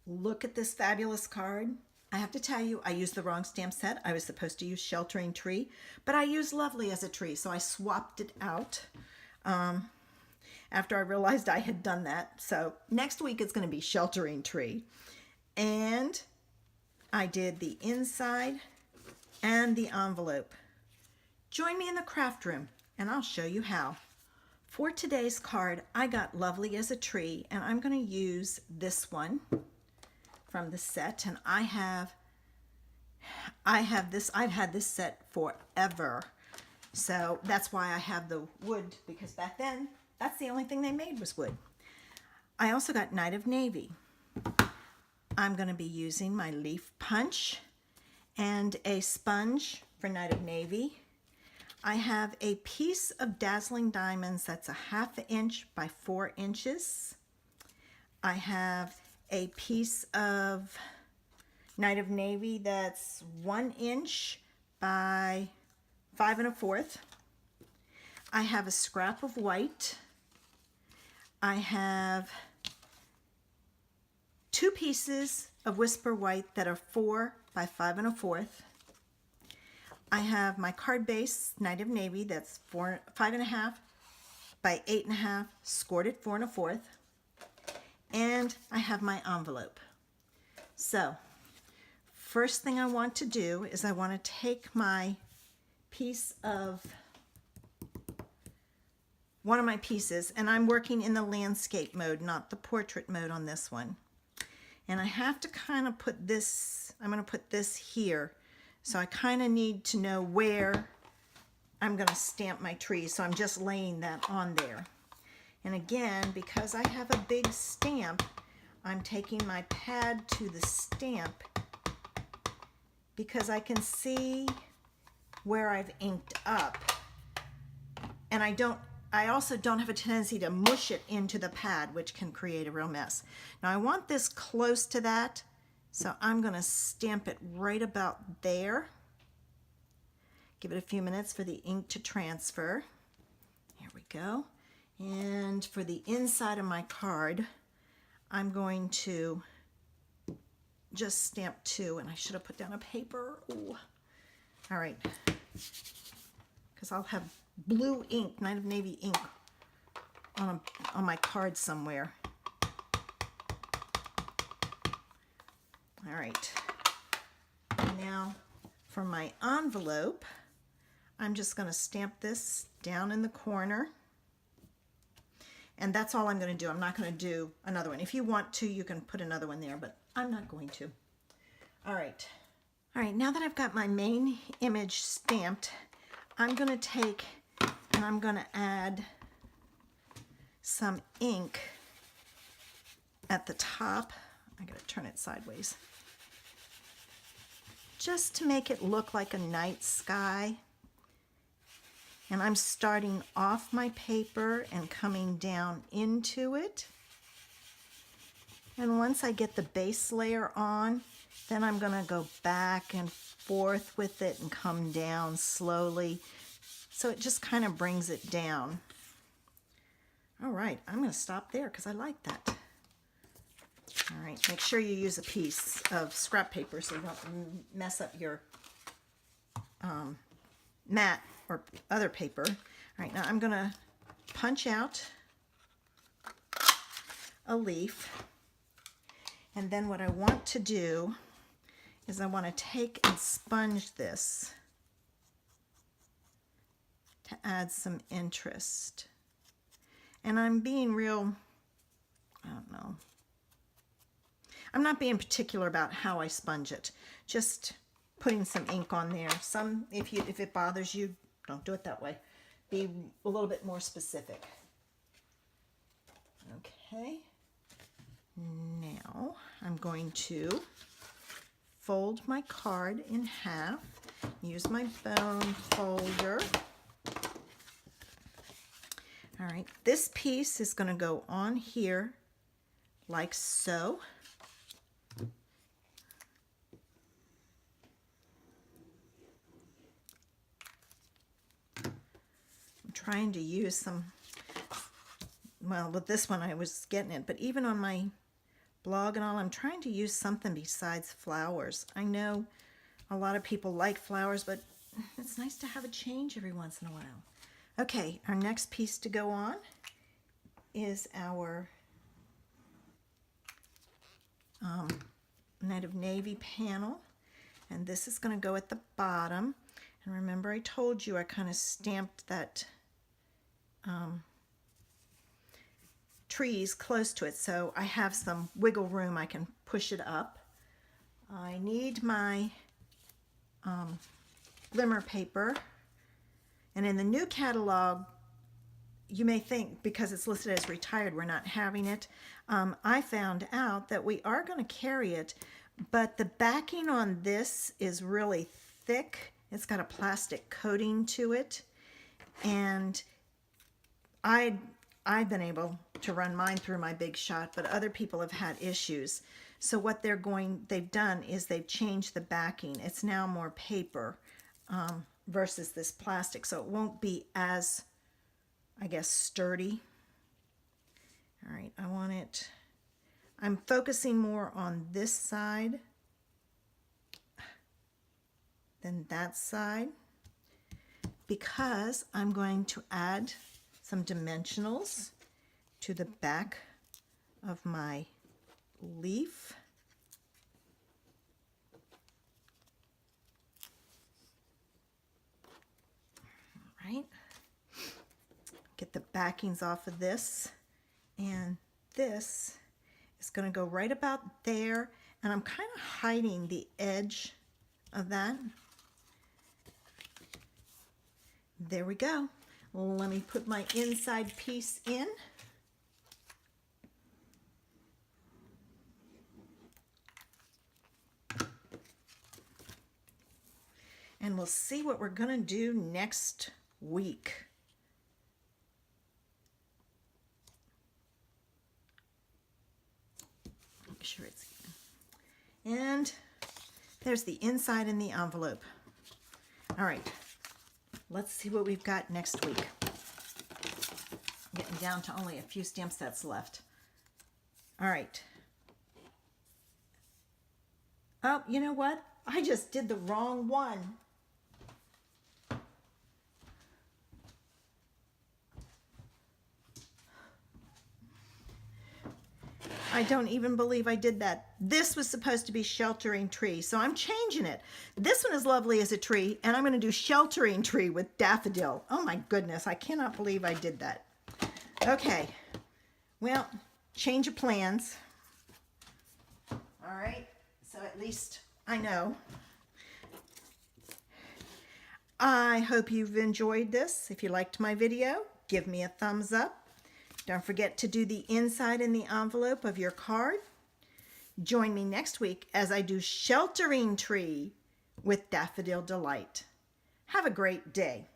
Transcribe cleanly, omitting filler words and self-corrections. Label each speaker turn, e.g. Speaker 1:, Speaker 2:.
Speaker 1: Look at this fabulous card. I have to tell you, I used the wrong stamp set. I was supposed to use Sheltering Tree, but I used Lovely as a tree, so I swapped it out after I realized I had done that. So next week it's going to be Sheltering Tree. And I did the inside and the envelope. Join me in the craft room, and I'll show you how. For today's card, I got Lovely as a tree, and I'm going to use this one from the set, and I've had this set forever, so that's why I have the wood, because back then that's the only thing they made was wood. I also got Night of Navy. I'm going to be using my leaf punch and a sponge for Night of Navy. I have a piece of Dazzling Diamonds that's a 1/2 inch by 4 inches. I have a piece of Night of Navy that's 1 inch by 5 1/4. I have a scrap of white. I have 2 pieces of Whisper White that are 4 by 5 1/4. I have my card base Night of Navy that's 5 1/2 by 8 1/2, scored at 4 1/4. And I have my envelope. So first thing I want to do is I want to take my piece of one of my pieces, and I'm working in the landscape mode, not the portrait mode on this one. And I have to kind of put this, I'm going to put this here. So I kind of need to know where I'm going to stamp my tree. So I'm just laying that on there. And again, because I have a big stamp, I'm taking my pad to the stamp because I can see where I've inked up. And I also don't have a tendency to mush it into the pad, which can create a real mess. Now I want this close to that, so I'm going to stamp it right about there. Give it a few minutes for the ink to transfer. Here we go. And for the inside of my card, I'm going to just stamp 2, and I should have put down a paper. Ooh. All right, because I'll have blue ink, Night of Navy ink, on my card somewhere. All right, now for my envelope, I'm just going to stamp this down in the corner. And that's all I'm going to do. I'm not going to do another one. If you want to, you can put another one there, but I'm not going to. All right. All right, now that I've got my main image stamped, I'm going to take and I'm going to add some ink at the top. I got to turn it sideways. Just to make it look like a night sky. And I'm starting off my paper and coming down into it. And once I get the base layer on, then I'm going to go back and forth with it and come down slowly. So it just kind of brings it down. All right, I'm going to stop there because I like that. All right, make sure you use a piece of scrap paper so you don't mess up your matte or other paper. All right, now I'm going to punch out a leaf. And then what I want to do is I want to take and sponge this to add some interest. And I'm being real, I don't know. I'm not being particular about how I sponge it. Just putting some ink on there. Some, if it bothers you, don't do it that way. Be a little bit more specific. Okay. Now I'm going to fold my card in half. Use my bone folder. All right, this piece is going to go on here like so. I'm trying to use some, well, with this one I was getting it, but even on my blog and all. I'm trying to use something besides flowers. I know a lot of people like flowers, but it's nice to have a change every once in a while. Okay, our next piece to go on is our Night of Navy panel, and this is going to go at the bottom. And remember, I told you I kind of stamped that trees close to it, so I have some wiggle room. I can push it up. I need my glimmer paper, and in the new catalog, you may think because it's listed as retired we're not having it. I found out that we are going to carry it, but the backing on this is really thick. It's got a plastic coating to it, and I've been able to run mine through my Big Shot, but other people have had issues. So what they've done is they've changed the backing. It's now more paper versus this plastic, so it won't be as, I guess, sturdy. All right, I'm focusing more on this side than that side because I'm going to add some dimensionals to the back of my leaf. All right. Get the backings off of this, and this is going to go right about there, and I'm kind of hiding the edge of that. There we go. Let me put my inside piece in. And we'll see what we're going to do next week. Make sure it's even. And there's the inside in the envelope. All right, let's see what we've got next week. Getting down to only a few stamp sets left. All right. Oh, you know what? I just did the wrong one. I don't even believe I did that. This was supposed to be sheltering tree, so I'm changing it. This one is lovely as a tree, and I'm going to do sheltering tree with daffodil. Oh my goodness, I cannot believe I did that. Okay, well, change of plans. All right, so at least I know. I hope you've enjoyed this. If you liked my video, give me a thumbs up. Don't forget to do the inside in the envelope of your card. Join me next week as I do Sheltering Tree with Daffodil Delight. Have a great day.